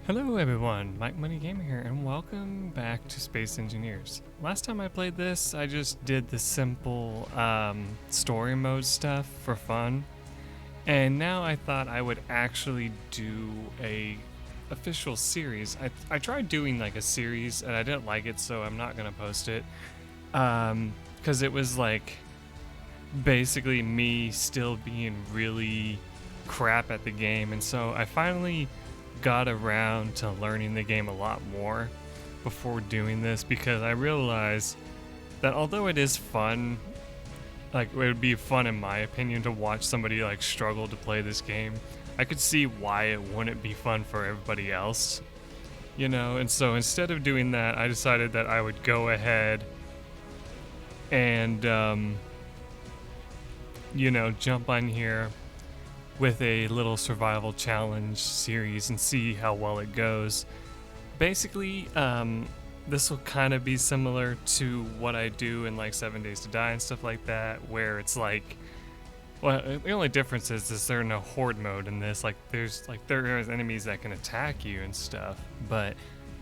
Hello everyone, MikeMoneyGMR here, and welcome back to Space Engineers. Last time I played this, I just did the simple story mode stuff for fun, and now I thought I would actually do a official series. I tried doing like a series, and I didn't like it, so I'm not gonna post it, because it was like basically me still being really crap at the game, and so I finally got around to learning the game a lot more before doing this, because I realized that although it is fun, like it would be fun in my opinion to watch somebody like struggle to play this game, I could see why it wouldn't be fun for everybody else, you know. And so instead of doing that, I decided that I would go ahead and jump on here with a little survival challenge series and see how well it goes. Basically, this will kind of be similar to what I do in like 7 Days to Die and stuff like that, where it's like, well, the only difference is there's no horde mode in this. Like there's enemies that can attack you and stuff, but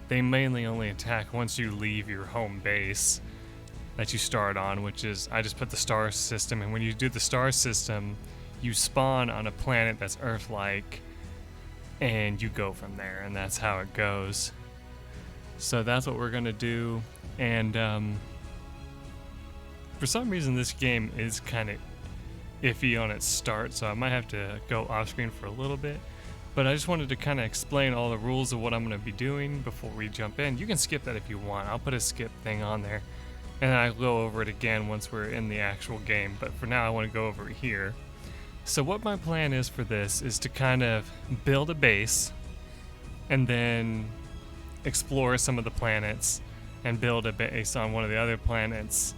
they mainly only attack once you leave your home base that you start on, which is, I just put the star system, and when you do the star system, you spawn on a planet that's Earth-like, and you go from there, and that's how it goes. So that's what we're gonna do, and for some reason this game is kind of iffy on its start, so I might have to go off screen for a little bit, but I just wanted to kind of explain all the rules of what I'm gonna be doing before we jump in. You can skip that if you want. I'll put a skip thing on there, and I'll go over it again once we're in the actual game, but for now I want to go over it here. So what my plan is for this is to kind of build a base and then explore some of the planets and build a base on one of the other planets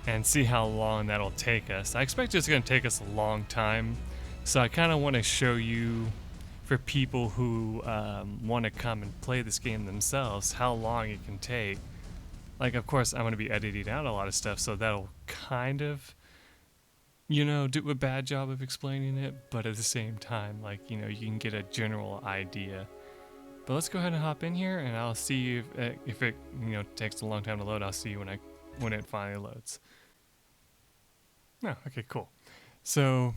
and see how long that'll take us. I expect it's going to take us a long time, so I kind of want to show you, for people who want to come and play this game themselves, how long it can take. Like, of course, I'm going to be editing out a lot of stuff, so that'll kind of, do a bad job of explaining it, but at the same time, like, you can get a general idea. But let's go ahead and hop in here, and I'll see you if it takes a long time to load. I'll see you when it finally loads. Oh, okay, cool. So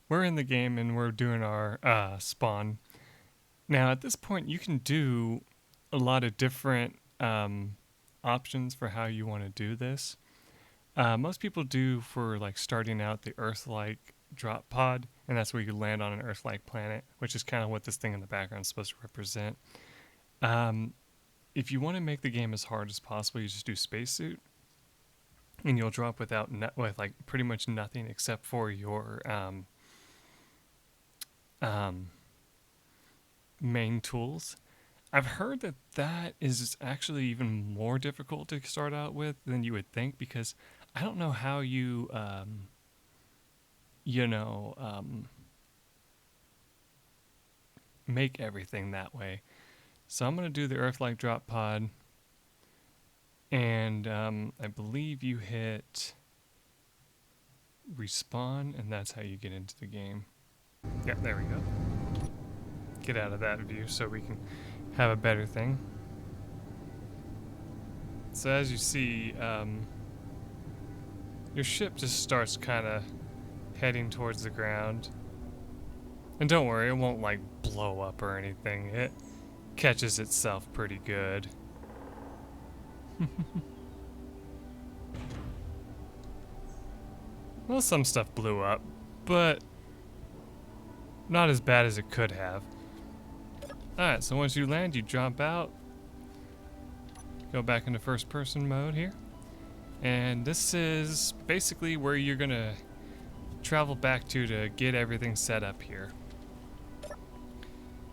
we're in the game and we're doing our spawn. Now at this point, you can do a lot of different options for how you want to do this. Most people do for like starting out the Earth-like drop pod, and that's where you land on an Earth-like planet, which is kind of what this thing in the background is supposed to represent. If you want to make the game as hard as possible, you just do spacesuit, and you'll drop with like pretty much nothing except for your main tools. I've heard that is actually even more difficult to start out with than you would think, because I don't know how you, make everything that way. So I'm going to do the Earth-like drop pod, and I believe you hit respawn, and that's how you get into the game. Yeah, there we go. Get out of that view so we can have a better thing. So as you see, your ship just starts kind of heading towards the ground. And don't worry, it won't like blow up or anything. It catches itself pretty good. Well, some stuff blew up, but not as bad as it could have. Alright, so once you land, you jump out, go back into first person mode here, and this is basically where you're gonna travel back to get everything set up here.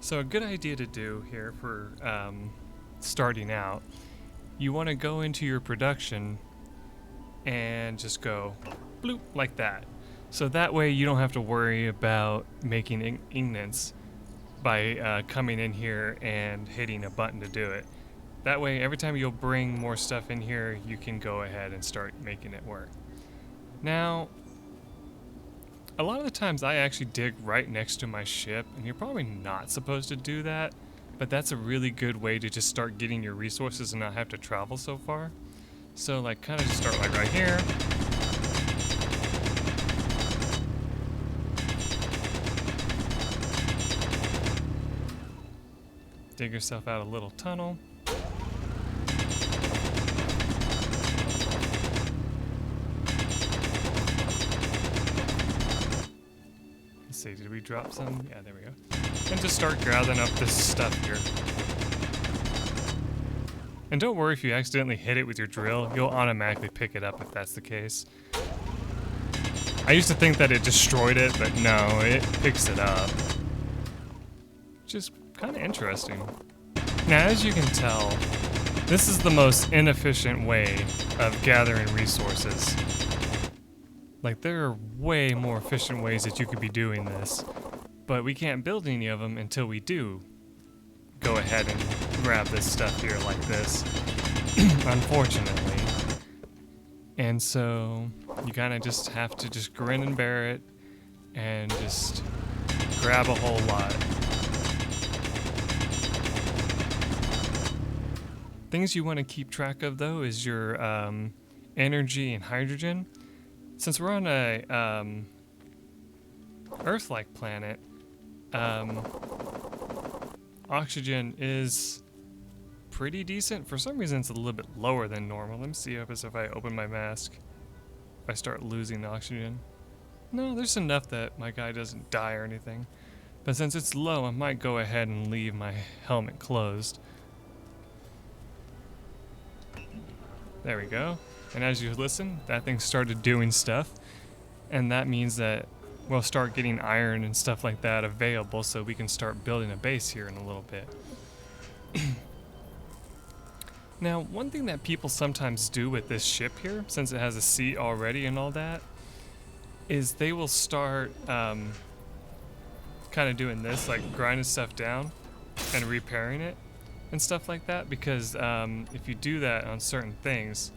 So a good idea to do here for starting out, you want to go into your production and just go bloop like that. So that way you don't have to worry about making ignites by coming in here and hitting a button to do it. That way, every time you'll bring more stuff in here, you can go ahead and start making it work. Now, a lot of the times I actually dig right next to my ship, and you're probably not supposed to do that, but that's a really good way to just start getting your resources and not have to travel so far. So like kind of just start like right here. Dig yourself out a little tunnel. Let's see, did we drop some? Yeah, there we go. And just start gathering up this stuff here. And don't worry if you accidentally hit it with your drill, you'll automatically pick it up if that's the case. I used to think that it destroyed it, but no, it picks it up. Which is kind of interesting. Now, as you can tell, this is the most inefficient way of gathering resources. Like, there are way more efficient ways that you could be doing this, but we can't build any of them until we do go ahead and grab this stuff here like this, unfortunately. And so you kind of just have to just grin and bear it and just grab a whole lot. Things you want to keep track of though is your energy and hydrogen. Since we're on a Earth-like planet, oxygen is pretty decent. For some reason it's a little bit lower than normal. Let me see if I open my mask, if I start losing oxygen. No, there's enough that my guy doesn't die or anything. But since it's low, I might go ahead and leave my helmet closed. There we go. And as you listen, that thing started doing stuff. And that means that we'll start getting iron and stuff like that available so we can start building a base here in a little bit. Now, one thing that people sometimes do with this ship here, since it has a seat already and all that, is they will start kind of doing this, like grinding stuff down and repairing it and stuff like that, because if you do that on certain things,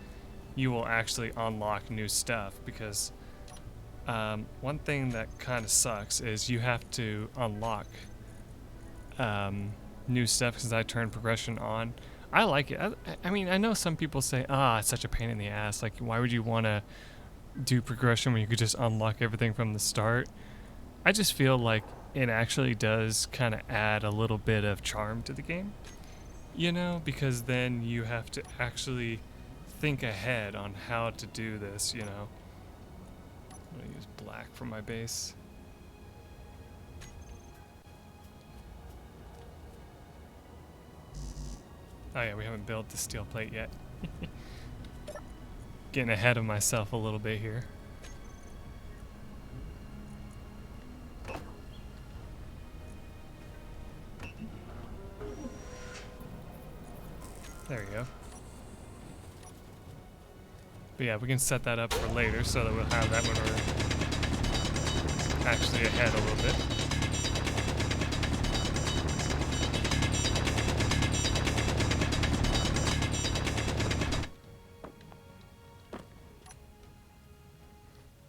you will actually unlock new stuff. Because one thing that kind of sucks is you have to unlock new stuff. Since I turned progression on, I like it. I mean, I know some people say, it's such a pain in the ass. Like, why would you want to do progression when you could just unlock everything from the start? I just feel like it actually does kind of add a little bit of charm to the game, you know, because then you have to actually think ahead on how to do this, you know. I'm gonna use black for my base. Oh yeah, we haven't built the steel plate yet. Getting ahead of myself a little bit here. There we go. But yeah, we can set that up for later so that we'll have that when we're actually ahead a little bit.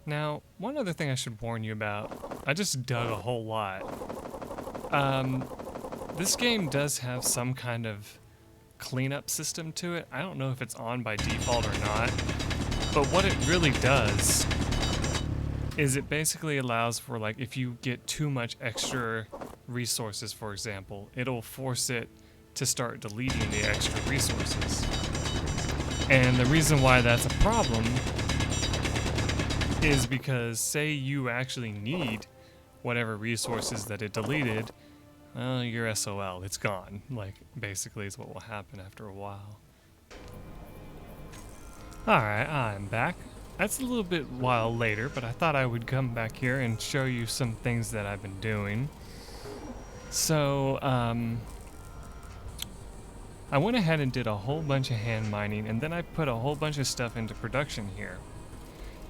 Now, one other thing I should warn you about, I just dug a whole lot. This game does have some kind of cleanup system to it. I don't know if it's on by default or not, but what it really does is it basically allows for, like, if you get too much extra resources, for example, it'll force it to start deleting the extra resources. And the reason why that's a problem is because, say you actually need whatever resources that it deleted, well, you're SOL, it's gone. Like, basically is what will happen after a while. Alright, I'm back. That's a little bit while later, but I thought I would come back here and show you some things that I've been doing. So, I went ahead and did a whole bunch of hand mining, and then I put a whole bunch of stuff into production here.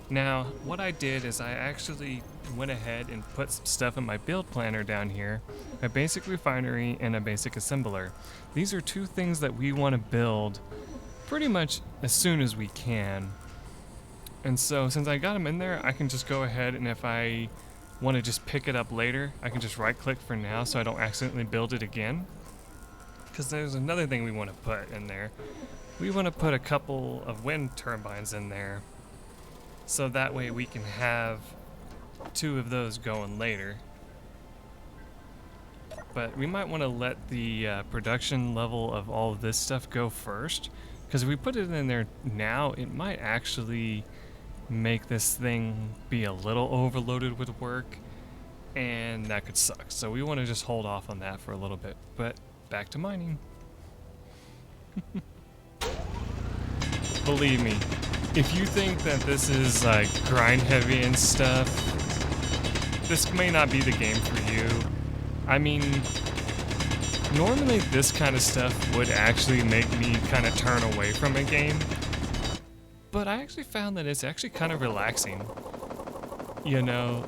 Now, what I did is I actually went ahead and put some stuff in my build planner down here, a basic refinery and a basic assembler. These are two things that we want to build pretty much as soon as we can. And so since I got them in there, I can just go ahead, and if I want to just pick it up later, I can just right click for now so I don't accidentally build it again. Because there's another thing we want to put in there. We want to put a couple of wind turbines in there, so that way we can have 2 of those going later. But we might want to let the production level of all of this stuff go first, because if we put it in there now, it might actually make this thing be a little overloaded with work, and that could suck. So we want to just hold off on that for a little bit. But back to mining. Believe me, if you think that this is like grind heavy and stuff, this may not be the game for you. I mean, normally this kind of stuff would actually make me kind of turn away from a game, but I actually found that it's actually kind of relaxing. You know,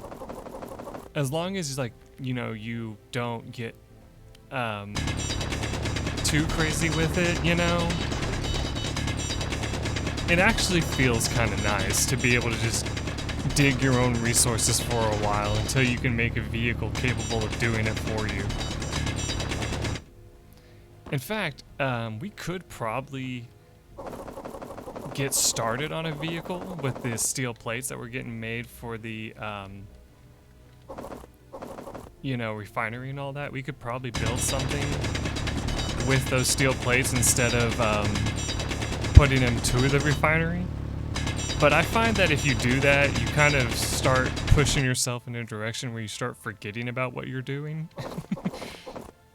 as long as like, you know, you don't get too crazy with it, you know, it actually feels kind of nice to be able to just dig your own resources for a while until you can make a vehicle capable of doing it for you. In fact, we could probably get started on a vehicle with the steel plates that we're getting made for the, you know, refinery and all that. We could probably build something with those steel plates instead of putting them to the refinery. But I find that if you do that, you kind of start pushing yourself in a direction where you start forgetting about what you're doing.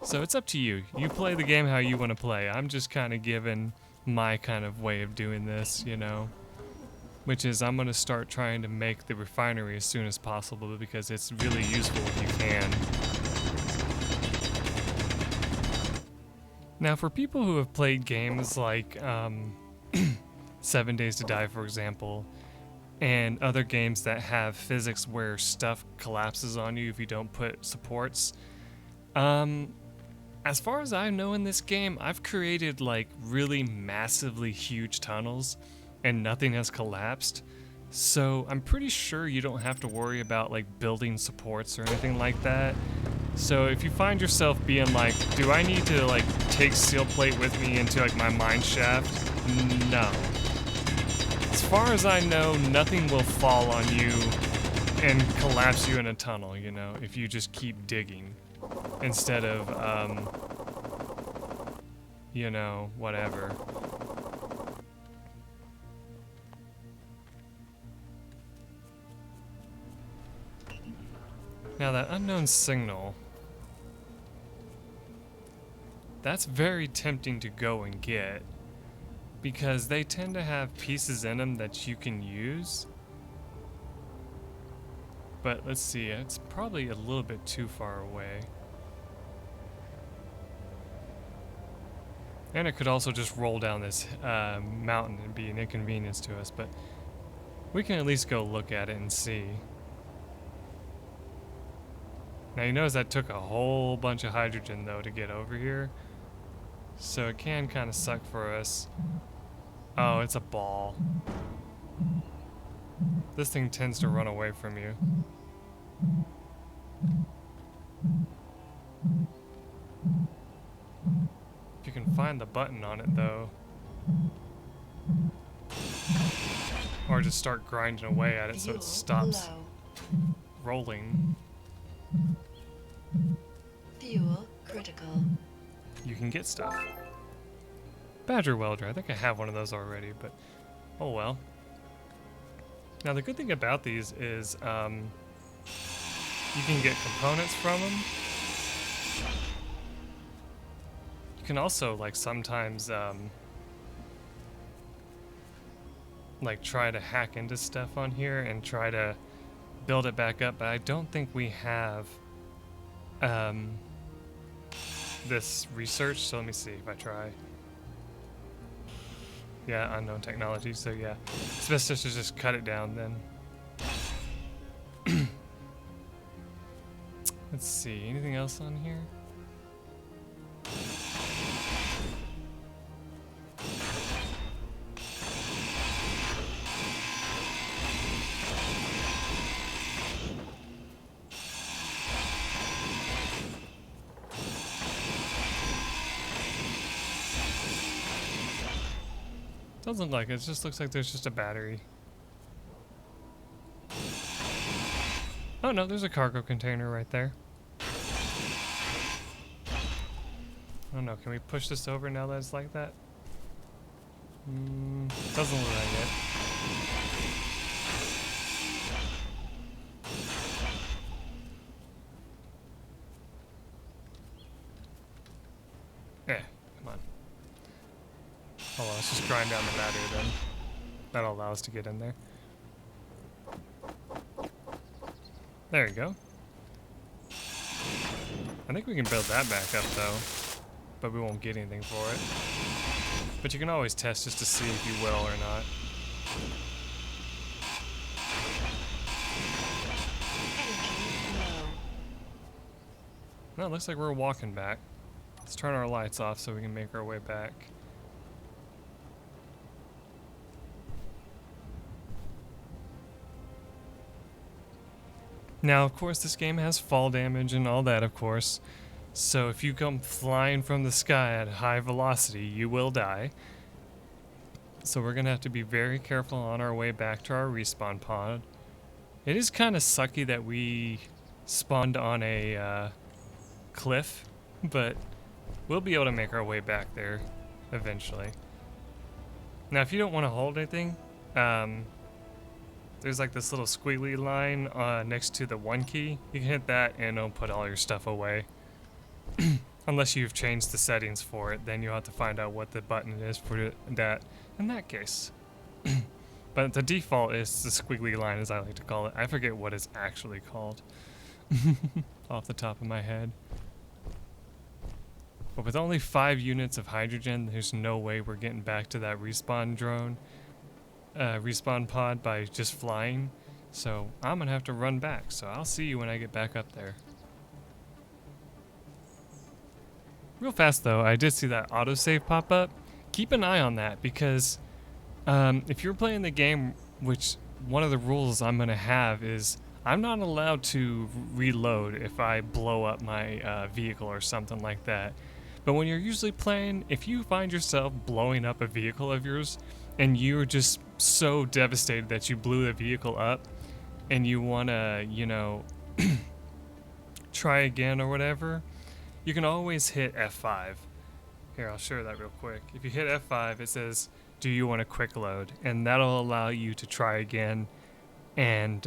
So it's up to you. You play the game how you want to play. I'm just kind of giving my kind of way of doing this, you know, which is I'm going to start trying to make the refinery as soon as possible because it's really useful if you can. Now, for people who have played games like 7 Days to Die, for example, and other games that have physics where stuff collapses on you if you don't put supports, as far as I know in this game, I've created like really massively huge tunnels and nothing has collapsed. So I'm pretty sure you don't have to worry about like building supports or anything like that. So if you find yourself being like, do I need to like take steel plate with me into like my mine shaft? No. As far as I know, nothing will fall on you and collapse you in a tunnel, you know, if you just keep digging instead of, you know, whatever. Now that unknown signal, that's very tempting to go and get because they tend to have pieces in them that you can use. But let's see, it's probably a little bit too far away. And it could also just roll down this mountain and be an inconvenience to us, but we can at least go look at it and see. Now you notice that took a whole bunch of hydrogen though to get over here. So it can kind of suck for us. Oh, it's a ball. This thing tends to run away from you. If you can find the button on it though. Or just start grinding away at it so it stops rolling. Fuel critical. You can get stuff. Badger welder, I think I have one of those already, but oh well. Now the good thing about these is you can get components from them. You can also like sometimes like try to hack into stuff on here and try to build it back up, but I don't think we have this research, so let me see if I try. Yeah, unknown technology, so yeah. It's best to just cut it down then. Let's see, anything else on here? Doesn't look like it. It just looks like there's just a battery. Oh no, there's a cargo container right there. Oh no, can we push this over now that it's like that? Doesn't look like it. Yeah, come on. Hold on, let's just grind down the battery then. That'll allow us to get in there. There you go. I think we can build that back up though, but we won't get anything for it. But you can always test just to see if you will or not. Energy low. No, it looks like we're walking back. Let's turn our lights off so we can make our way back. Now, of course, this game has fall damage and all that, of course. So if you come flying from the sky at high velocity, you will die. So we're going to have to be very careful on our way back to our respawn pod. It is kind of sucky that we spawned on a cliff, but we'll be able to make our way back there eventually. Now, if you don't want to hold anything, there's like this little squiggly line next to the 1 key. You can hit that and it'll put all your stuff away. Unless you've changed the settings for it, then you'll have to find out what the button is for that in that case. But the default is the squiggly line, as I like to call it. I forget what it's actually called off the top of my head. But with only 5 units of hydrogen, there's no way we're getting back to that respawn drone. Respawn pod by just flying, so I'm gonna have to run back, so I'll see you when I get back up there. Real fast though, I did see that autosave pop up. Keep an eye on that because if you're playing the game, which one of the rules I'm gonna have is I'm not allowed to reload if I blow up my vehicle or something like that. But when you're usually playing, if you find yourself blowing up a vehicle of yours and you're just so devastated that you blew the vehicle up and you want to, you know, try again or whatever, you can always hit F5. Here, I'll show you that real quick. If you hit F5, it says, do you want a quick load? And that'll allow you to try again and,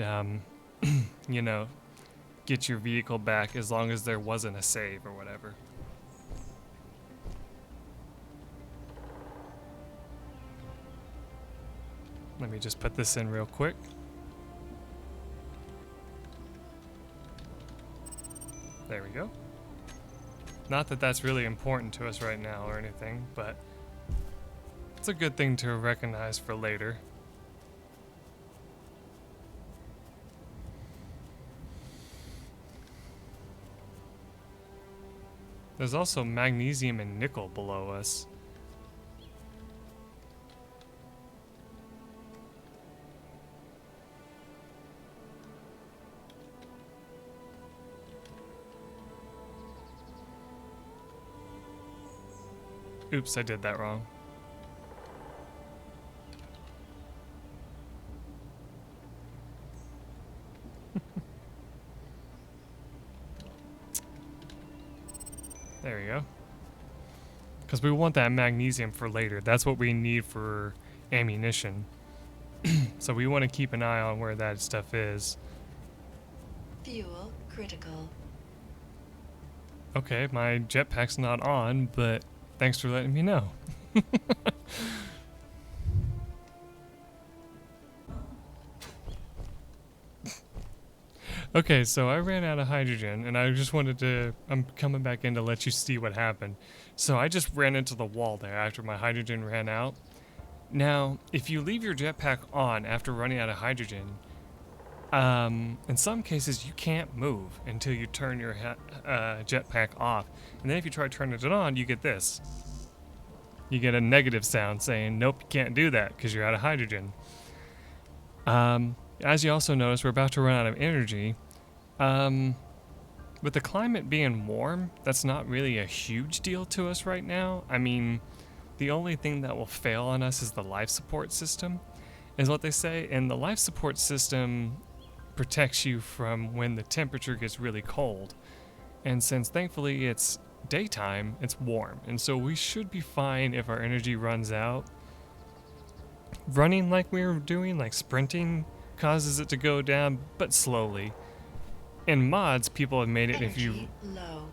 you know, get your vehicle back as long as there wasn't a save or whatever. Let me just put this in real quick. There we go. Not that that's really important to us right now or anything, but it's a good thing to recognize for later. There's also magnesium and nickel below us. Oops, I did that wrong. There we go. Because we want that magnesium for later. That's what we need for ammunition. So we want to keep an eye on where that stuff is. Fuel critical. Okay, my jetpack's not on, but thanks for letting me know. Okay, so I ran out of hydrogen, and I just wanted to... I'm coming back in to let you see what happened. So I just ran into the wall there after my hydrogen ran out. Now, if you leave your jetpack on after running out of hydrogen, in some cases you can't move until you turn your jetpack off. And then if you try turning it on, you get this. You get a negative sound saying, nope, you can't do that because you're out of hydrogen. As you also notice, we're about to run out of energy. With the climate being warm, that's not really a huge deal to us right now. I mean, the only thing that will fail on us is the life support system, is what they say. And the life support system protects you from when the temperature gets really cold. And since thankfully it's daytime, it's warm. And so we should be fine if our energy runs out. Running like we were doing, like sprinting, causes it to go down, but slowly. In mods, people have made it if you... Energy low.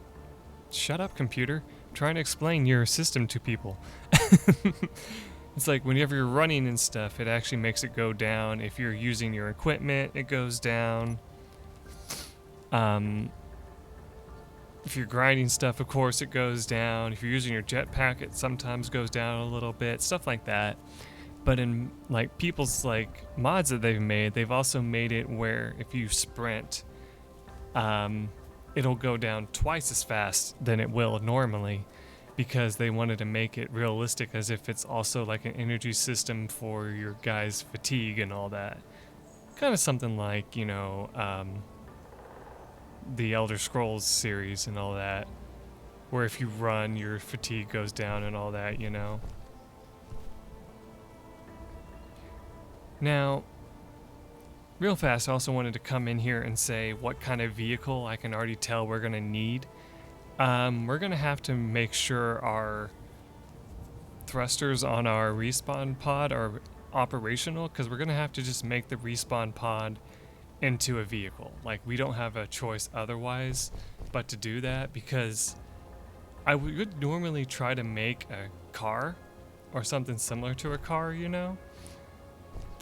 Shut up, computer. I'm trying to explain your system to people. It's like whenever you're running and stuff, it actually makes it go down. If you're using your equipment, it goes down. If you're grinding stuff, of course, it goes down. If you're using your jetpack, it sometimes goes down a little bit. Stuff like that. But in like people's like mods that they've made, they've also made it where if you sprint, it'll go down twice as fast than it will normally, because they wanted to make it realistic as if it's also like an energy system for your guys' fatigue and all that. Kind of something like, you know, the Elder Scrolls series and all that, where if you run, your fatigue goes down and all that, you know. Now, real fast, I also wanted to come in here and say what kind of vehicle I can already tell we're going to need. We're going to have to make sure our thrusters on our respawn pod are operational, because we're going to have to just make the respawn pod into a vehicle. Like, we don't have a choice otherwise but to do that, because I would normally try to make a car or something similar to a car, you know?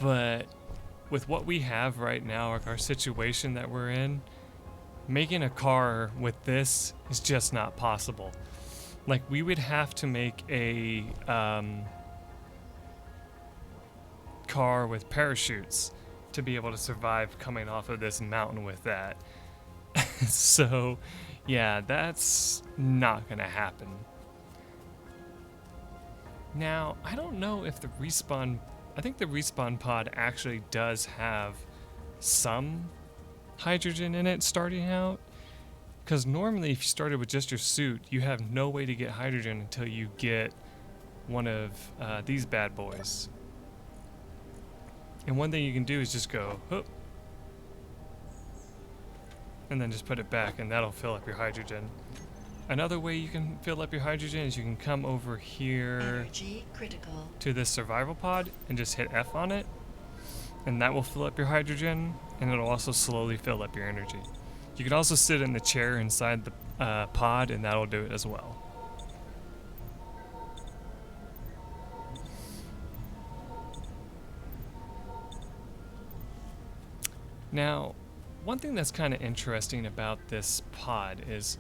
But with what we have right now, like our situation that we're in, making a car with this is just not possible. Like, we would have to make a car with parachutes to be able to survive coming off of this mountain with that. So, yeah, that's not gonna happen. Now, I don't know if the respawn... I think the respawn pod actually does have some hydrogen in it starting out, because normally if you started with just your suit, you have no way to get hydrogen until you get one of these bad boys. And one thing you can do is just go whoop, and then just put it back, and that'll fill up your hydrogen. Another way you can fill up your hydrogen is you can come over here Energy critical. to this survival pod and just hit F on it, and that will fill up your hydrogen, and it'll also slowly fill up your energy. You can also sit in the chair inside the pod, and that'll do it as well. Now, one thing that's kind of interesting about this pod is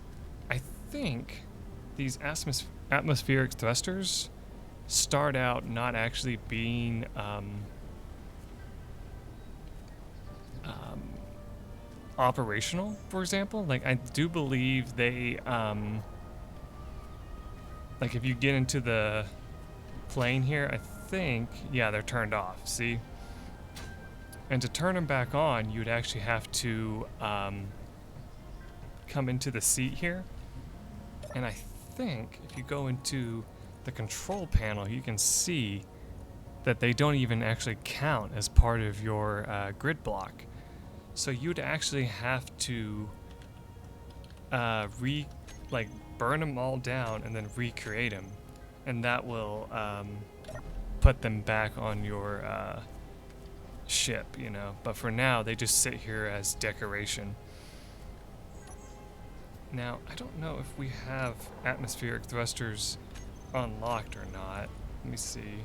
I think these atmospheric thrusters start out not actually being operational, for example. Like, I do believe they like if you get into the plane here, I think, yeah, they're turned off, see? And to turn them back on, you'd actually have to come into the seat here. And I think if you go into the control panel, you can see that they don't even actually count as part of your grid block. So you'd actually have to burn them all down and then recreate them, and that will put them back on your ship, you know. But for now, they just sit here as decoration. Now, I don't know if we have atmospheric thrusters unlocked or not. Let me see.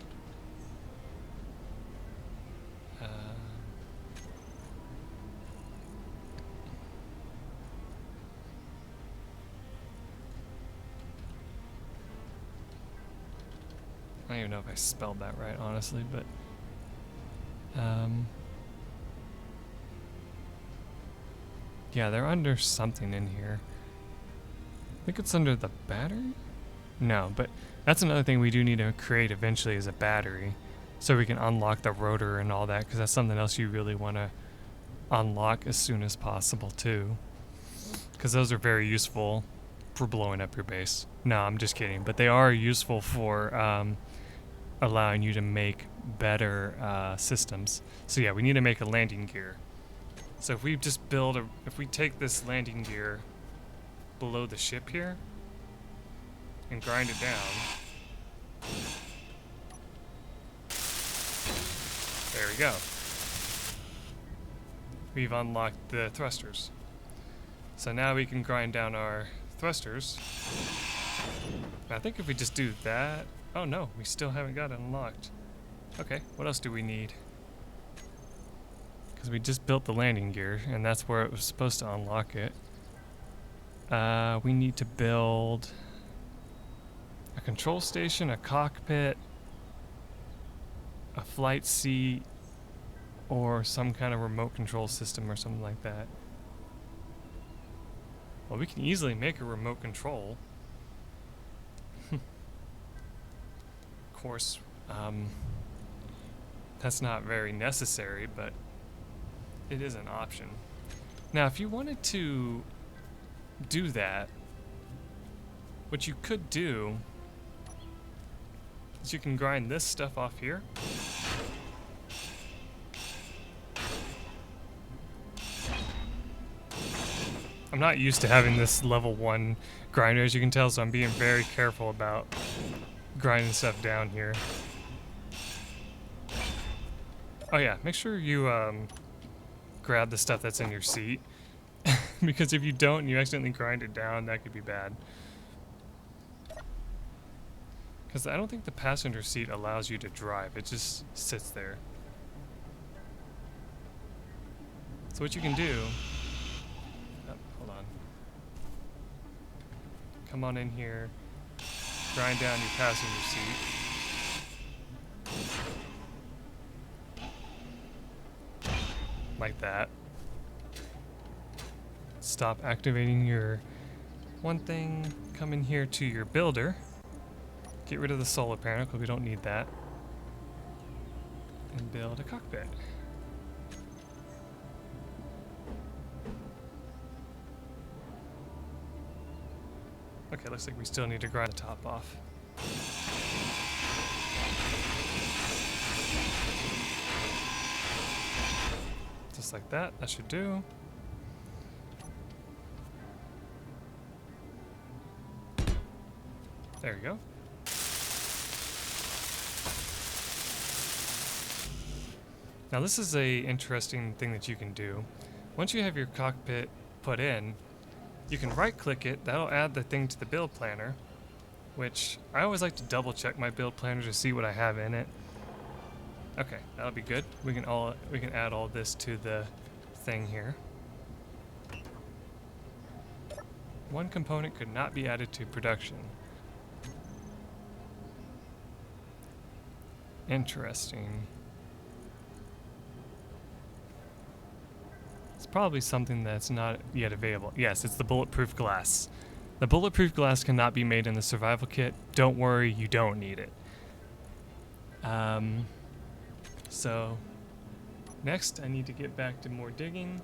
I don't even know if I spelled that right, honestly, but yeah, they're under something in here. I think it's under the battery? No, but that's another thing we do need to create eventually, is a battery, so we can unlock the rotor and all that, because that's something else you really want to unlock as soon as possible too, because those are very useful for blowing up your base. No, I'm just kidding. But they are useful for allowing you to make better systems. So yeah, we need to make a landing gear. So if we just if we take this landing gear below the ship here and grind it down. There we go. We've unlocked the thrusters. So now we can grind down our thrusters. I think if we just do that... Oh no, we still haven't got it unlocked. Okay, what else do we need? Because we just built the landing gear, and that's where it was supposed to unlock it. We need to build a control station, a cockpit, a flight seat, or some kind of remote control system or something like that. Well, we can easily make a remote control. Of course, that's not very necessary, but it is an option. Now, if you wanted to do that, what you could do is you can grind this stuff off here. I'm not used to having this level 1 grinder, as you can tell, so I'm being very careful about grinding stuff down here. Oh yeah, make sure you grab the stuff that's in your seat, because if you don't and you accidentally grind it down, that could be bad. Because I don't think the passenger seat allows you to drive, it just sits there. So what you can do... hold on. Come on in here, grind down your passenger seat. Like that. Stop activating your one thing, come in here to your builder. Get rid of the solar panel because we don't need that. And build a cockpit. Okay, looks like we still need to grind the top off. Just like that, that should do. There we go. Now this is a interesting thing that you can do. Once you have your cockpit put in, you can right click it, that'll add the thing to the build planner, which I always like to double check my build planner to see what I have in it. Okay, that'll be good. We can add all this to the thing here. One component could not be added to production. Interesting. It's probably something that's not yet available. Yes, it's the Bulletproof Glass. The Bulletproof Glass cannot be made in the survival kit. Don't worry, you don't need it. So, next I need to get back to more digging.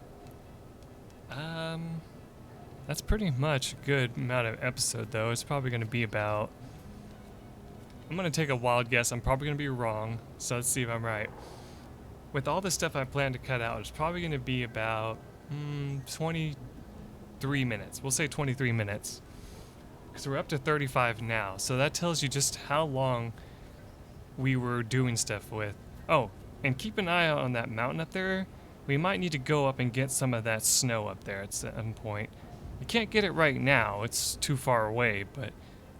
That's pretty much a good amount of episode though. It's probably going to be about... I'm going to take a wild guess. I'm probably going to be wrong, so let's see if I'm right. With all the stuff I plan to cut out, it's probably going to be about 23 minutes. We'll say 23 minutes. Because we're up to 35 now. So that tells you just how long we were doing stuff with. Oh, and keep an eye out on that mountain up there. We might need to go up and get some of that snow up there at some point. You can't get it right now. It's too far away, but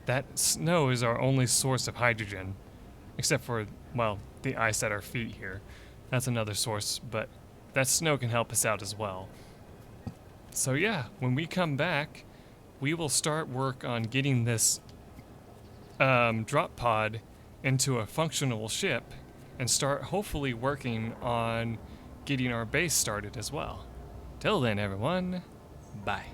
that snow is our only source of hydrogen. Except for, well, the ice at our feet here. That's another source, but that snow can help us out as well. So yeah, when we come back, we will start work on getting this drop pod into a functional ship and start hopefully working on getting our base started as well. Till then, everyone, bye.